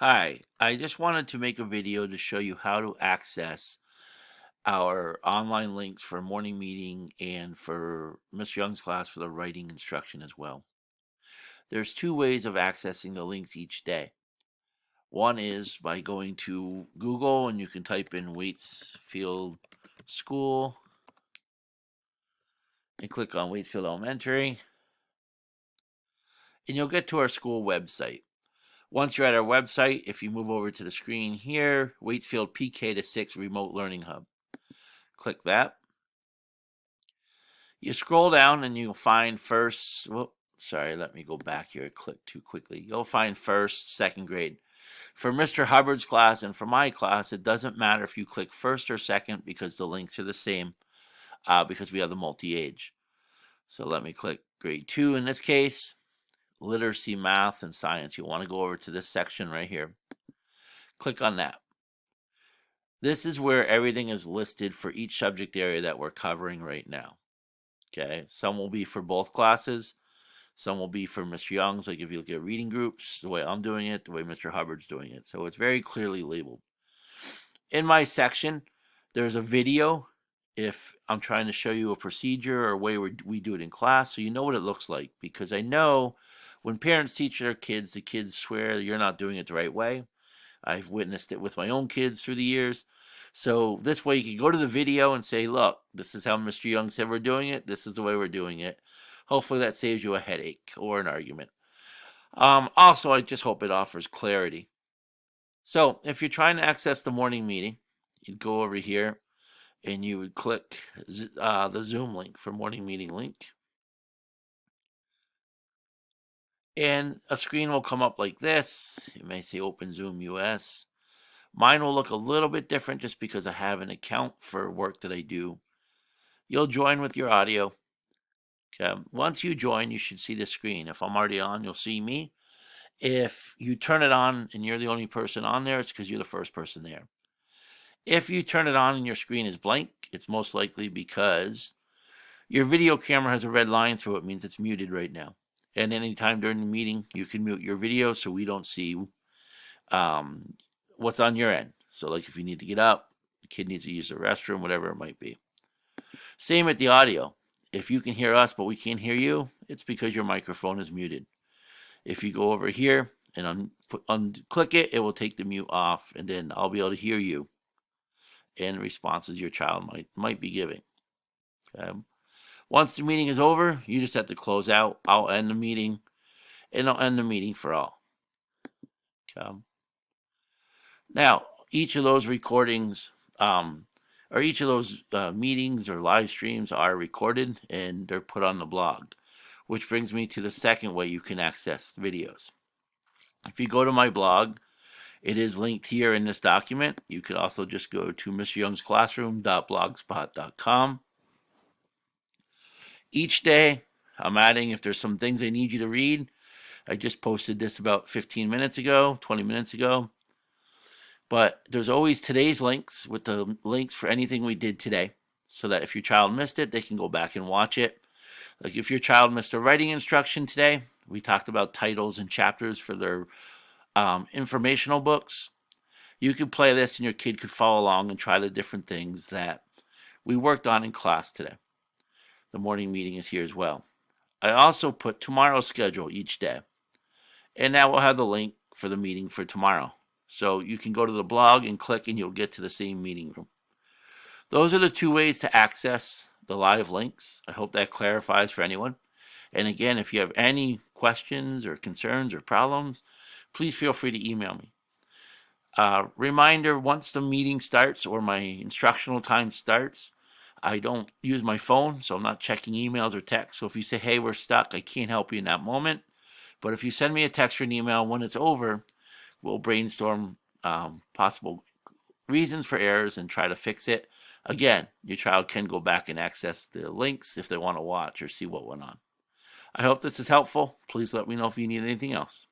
Hi, I just wanted to make a video to show you how to access our online links for morning meeting and for Miss Young's class for the writing instruction as well. There's two ways of accessing the links each day. One is by going to Google and you can type in Waitsfield School and click on Waitsfield Elementary and you'll get to our school website. Once you're at our website, if you move over to the screen here, Waitsfield PK to 6 Remote Learning Hub. Click that. You scroll down and you'll find first, whoop, sorry, let me go back here. I clicked too quickly. You'll find first, second grade. For Mr. Hubbard's class and for my class, it doesn't matter if you click first or second because the links are the same because we have the multi-age. So let me click grade 2 in this case, literacy, math, and science. You'll want to go over to this section right here. Click on that. This is where everything is listed for each subject area that we're covering right now. Okay, some will be for both classes. Some will be for Mr. Young's, like if you look at reading groups, the way I'm doing it, the way Mr. Hubbard's doing it. So it's very clearly labeled. In my section, there's a video if I'm trying to show you a procedure or a way we do it in class so you know what it looks like. Because I know when parents teach their kids, the kids swear you're not doing it the right way. I've witnessed it with my own kids through the years. So this way you can go to the video and say, look, this is how Mr. Young said we're doing it. This is the way we're doing it. Hopefully that saves you a headache or an argument. Also, I just hope it offers clarity. So if you're trying to access the morning meeting, you'd go over here and you would click the Zoom link for morning meeting link. And a screen will come up like this. It may say Open Zoom US. Mine will look a little bit different just because I have an account for work that I do. You'll join with your audio. Okay. Once you join, you should see the screen. If I'm already on, you'll see me. If you turn it on and you're the only person on there, it's because you're the first person there. If you turn it on and your screen is blank, it's most likely because your video camera has a red line through it, means it's muted right now. And anytime during the meeting, you can mute your video so we don't see what's on your end. So like if you need to get up, the kid needs to use the restroom, whatever it might be. Same with the audio. If you can hear us but we can't hear you, it's because your microphone is muted. If you go over here and unclick it, it will take the mute off and then I'll be able to hear you and responses your child might be giving. Okay. Once the meeting is over, you just have to close out. I'll end the meeting and I'll end the meeting for all. Okay. Now, each of those recordings or each of those meetings or live streams are recorded and they're put on the blog, which brings me to the second way you can access videos. If you go to my blog, it is linked here in this document. You could also just go to mryoungsclassroom.blogspot.com. Each day, I'm adding if there's some things I need you to read. I just posted this about 15 minutes ago, 20 minutes ago. But there's always today's links with the links for anything we did today so that if your child missed it, they can go back and watch it. Like if your child missed a writing instruction today, we talked about titles and chapters for their informational books. You could play this and your kid could follow along and try the different things that we worked on in class today. The morning meeting is here as well. I also put tomorrow's schedule each day, and that will have the link for the meeting for tomorrow. So you can go to the blog and click and you'll get to the same meeting room. Those are the two ways to access the live links. I hope that clarifies for anyone. And again, if you have any questions or concerns or problems, please feel free to email me. Reminder, once the meeting starts or my instructional time starts, I don't use my phone, so I'm not checking emails or texts. So if you say, hey, we're stuck, I can't help you in that moment. But if you send me a text or an email when it's over, we'll brainstorm possible reasons for errors and try to fix it. Again, your child can go back and access the links if they want to watch or see what went on. I hope this is helpful. Please let me know if you need anything else.